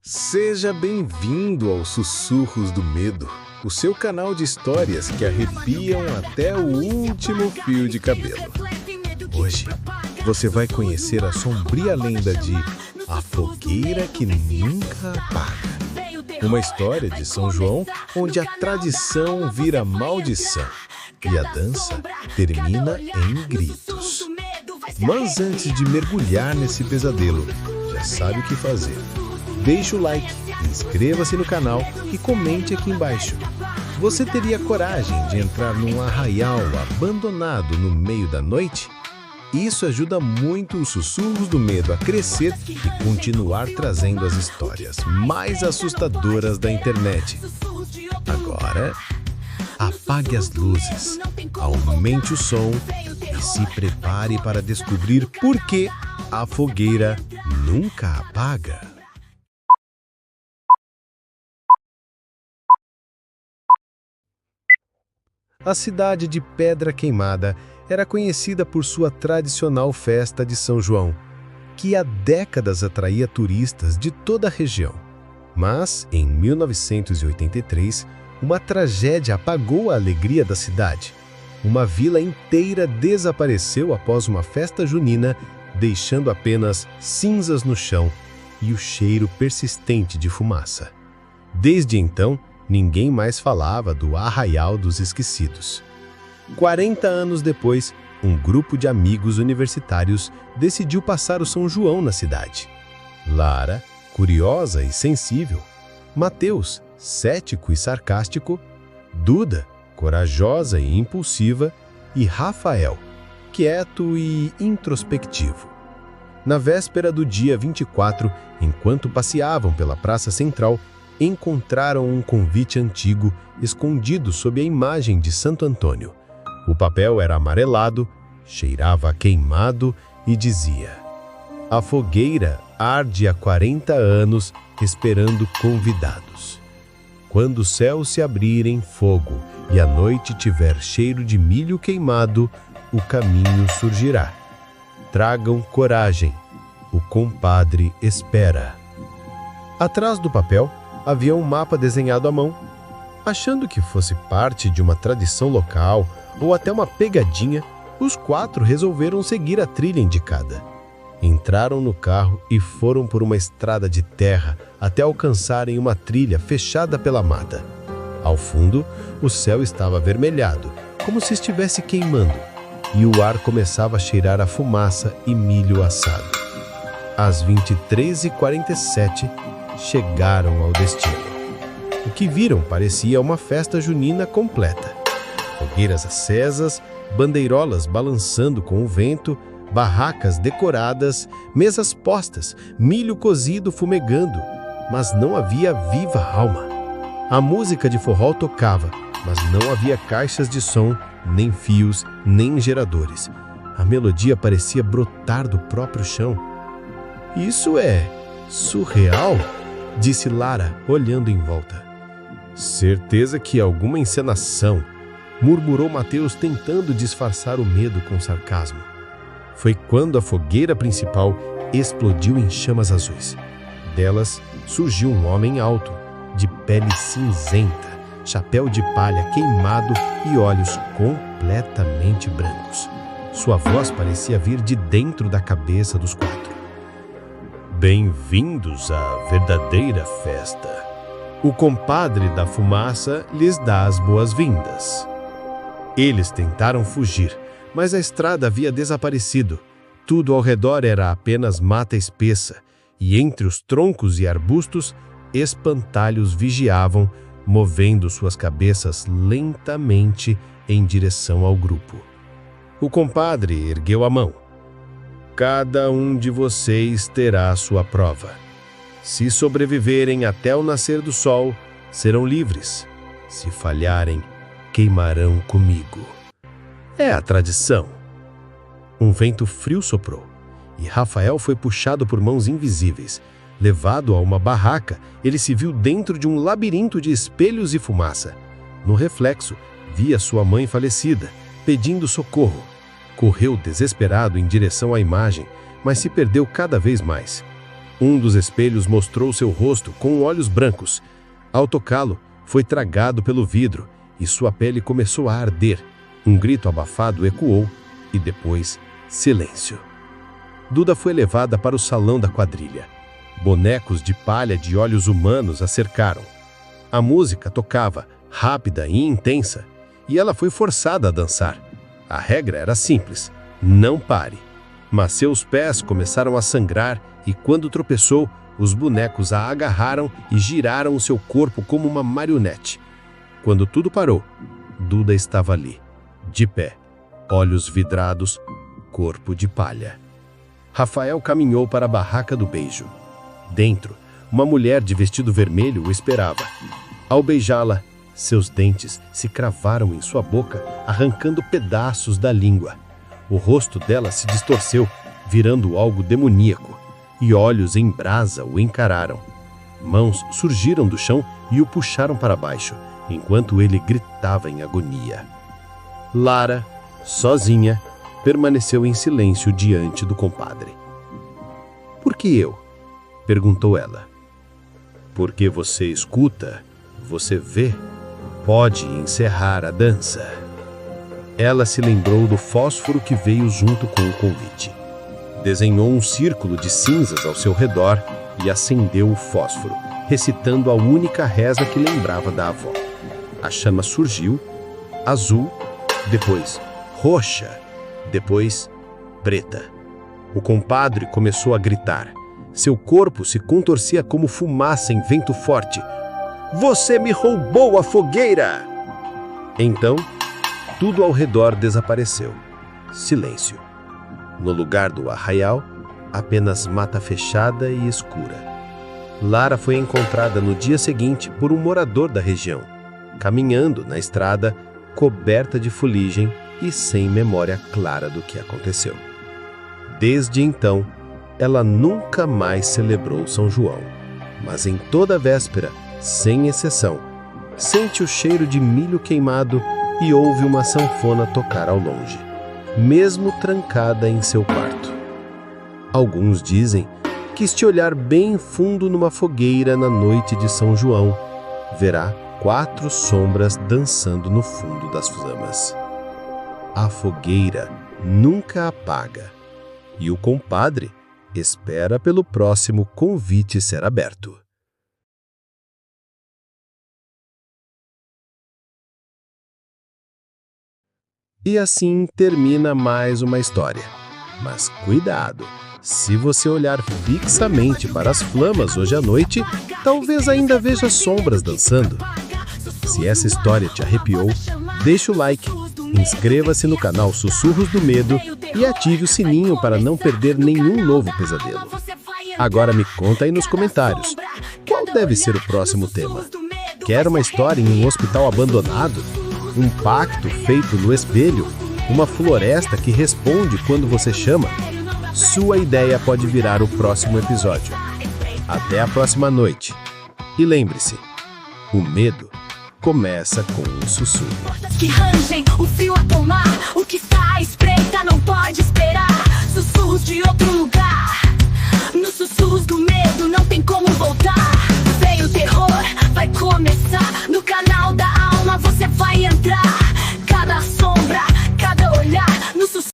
Seja bem-vindo aos Sussurros do Medo, o seu canal de histórias que arrepiam até o último fio de cabelo. Hoje, você vai conhecer a sombria lenda de A Fogueira que Nunca Apaga. Uma história de São João onde a tradição vira maldição e a dança termina em gritos. Mas antes de mergulhar nesse pesadelo, já sabe o que fazer. Deixe o like, inscreva-se no canal e comente aqui embaixo. Você teria coragem de entrar num arraial abandonado no meio da noite? Isso ajuda muito os Sussurros do Medo a crescer e continuar trazendo as histórias mais assustadoras da internet. Agora, apague as luzes, aumente o som e se prepare para descobrir por que a fogueira nunca apaga. A cidade de Pedra Queimada era conhecida por sua tradicional festa de São João, que há décadas atraía turistas de toda a região. Mas, em 1983, uma tragédia apagou a alegria da cidade. Uma vila inteira desapareceu após uma festa junina, deixando apenas cinzas no chão e o cheiro persistente de fumaça. Desde então, ninguém mais falava do Arraial dos Esquecidos. 40 anos depois, um grupo de amigos universitários decidiu passar o São João na cidade. Lara, curiosa e sensível. Mateus, cético e sarcástico. Duda, corajosa e impulsiva. E Rafael, quieto e introspectivo. Na véspera do dia 24, enquanto passeavam pela Praça Central, encontraram um convite antigo escondido sob a imagem de Santo Antônio. O papel era amarelado, cheirava a queimado e dizia: "A fogueira arde há 40 anos esperando convidados. Quando o céu se abrir em fogo e a noite tiver cheiro de milho queimado, o caminho surgirá. Tragam coragem, o compadre espera." Atrás do papel havia um mapa desenhado à mão. Achando que fosse parte de uma tradição local ou até uma pegadinha, os 4 resolveram seguir a trilha indicada. Entraram no carro e foram por uma estrada de terra até alcançarem uma trilha fechada pela mata. Ao fundo, o céu estava avermelhado, como se estivesse queimando, e o ar começava a cheirar a fumaça e milho assado. Às 23h47, chegaram ao destino. O que viram parecia uma festa junina completa. Fogueiras acesas, bandeirolas balançando com o vento, barracas decoradas, mesas postas, milho cozido fumegando, mas não havia viva alma. A música de forró tocava, mas não havia caixas de som, nem fios, nem geradores. A melodia parecia brotar do próprio chão. "Isso é surreal", disse Lara, olhando em volta. "Certeza que é alguma encenação", murmurou Mateus, tentando disfarçar o medo com sarcasmo. Foi quando a fogueira principal explodiu em chamas azuis. Delas surgiu um homem alto, de pele cinzenta, chapéu de palha queimado e olhos completamente brancos. Sua voz parecia vir de dentro da cabeça dos 4. "Bem-vindos à verdadeira festa. O compadre da fumaça lhes dá as boas-vindas." Eles tentaram fugir, mas a estrada havia desaparecido. Tudo ao redor era apenas mata espessa, e entre os troncos e arbustos, espantalhos vigiavam, movendo suas cabeças lentamente em direção ao grupo. O compadre ergueu a mão. "Cada um de vocês terá a sua prova. Se sobreviverem até o nascer do sol, serão livres. Se falharem, queimarão comigo. É a tradição." Um vento frio soprou, e Rafael foi puxado por mãos invisíveis. Levado a uma barraca, ele se viu dentro de um labirinto de espelhos e fumaça. No reflexo, via sua mãe falecida, pedindo socorro. Correu desesperado em direção à imagem, mas se perdeu cada vez mais. Um dos espelhos mostrou seu rosto com olhos brancos. Ao tocá-lo, foi tragado pelo vidro e sua pele começou a arder. Um grito abafado ecoou e depois silêncio. Duda foi levada para o salão da quadrilha. Bonecos de palha de olhos humanos a cercaram. A música tocava, rápida e intensa, e ela foi forçada a dançar. A regra era simples: não pare. Mas seus pés começaram a sangrar e, quando tropeçou, os bonecos a agarraram e giraram o seu corpo como uma marionete. Quando tudo parou, Duda estava ali, de pé, olhos vidrados, corpo de palha. Rafael caminhou para a barraca do beijo. Dentro, uma mulher de vestido vermelho o esperava. Ao beijá-la, seus dentes se cravaram em sua boca, arrancando pedaços da língua. O rosto dela se distorceu, virando algo demoníaco, e olhos em brasa o encararam. Mãos surgiram do chão e o puxaram para baixo, enquanto ele gritava em agonia. Lara, sozinha, permaneceu em silêncio diante do compadre. "Por que eu?" perguntou ela. "Porque você escuta, você vê, pode encerrar a dança." Ela se lembrou do fósforo que veio junto com o convite. Desenhou um círculo de cinzas ao seu redor e acendeu o fósforo, recitando a única reza que lembrava da avó. A chama surgiu, azul, depois roxa, depois preta. O compadre começou a gritar. Seu corpo se contorcia como fumaça em vento forte. "Você me roubou a fogueira!" Então, tudo ao redor desapareceu. Silêncio. No lugar do arraial, apenas mata fechada e escura. Lara foi encontrada no dia seguinte por um morador da região, caminhando na estrada, coberta de fuligem e sem memória clara do que aconteceu. Desde então, ela nunca mais celebrou São João, mas em toda véspera, sem exceção, sente o cheiro de milho queimado e ouve uma sanfona tocar ao longe, mesmo trancada em seu quarto. Alguns dizem que, se olhar bem fundo numa fogueira na noite de São João, verá 4 sombras dançando no fundo das flamas. A fogueira nunca apaga, e o compadre espera pelo próximo convite ser aberto. E assim termina mais uma história. Mas cuidado! Se você olhar fixamente para as flamas hoje à noite, talvez ainda veja sombras dançando. Se essa história te arrepiou, deixe o like, inscreva-se no canal Sussurros do Medo e ative o sininho para não perder nenhum novo pesadelo. Agora me conta aí nos comentários, qual deve ser o próximo tema? Quer uma história em um hospital abandonado? Um pacto feito no espelho? Uma floresta que responde quando você chama? Sua ideia pode virar o próximo episódio. Até a próxima noite. E lembre-se, o medo começa com um sussurro. Que rangem, o fio a tomar, o que está à espreita não pode esperar.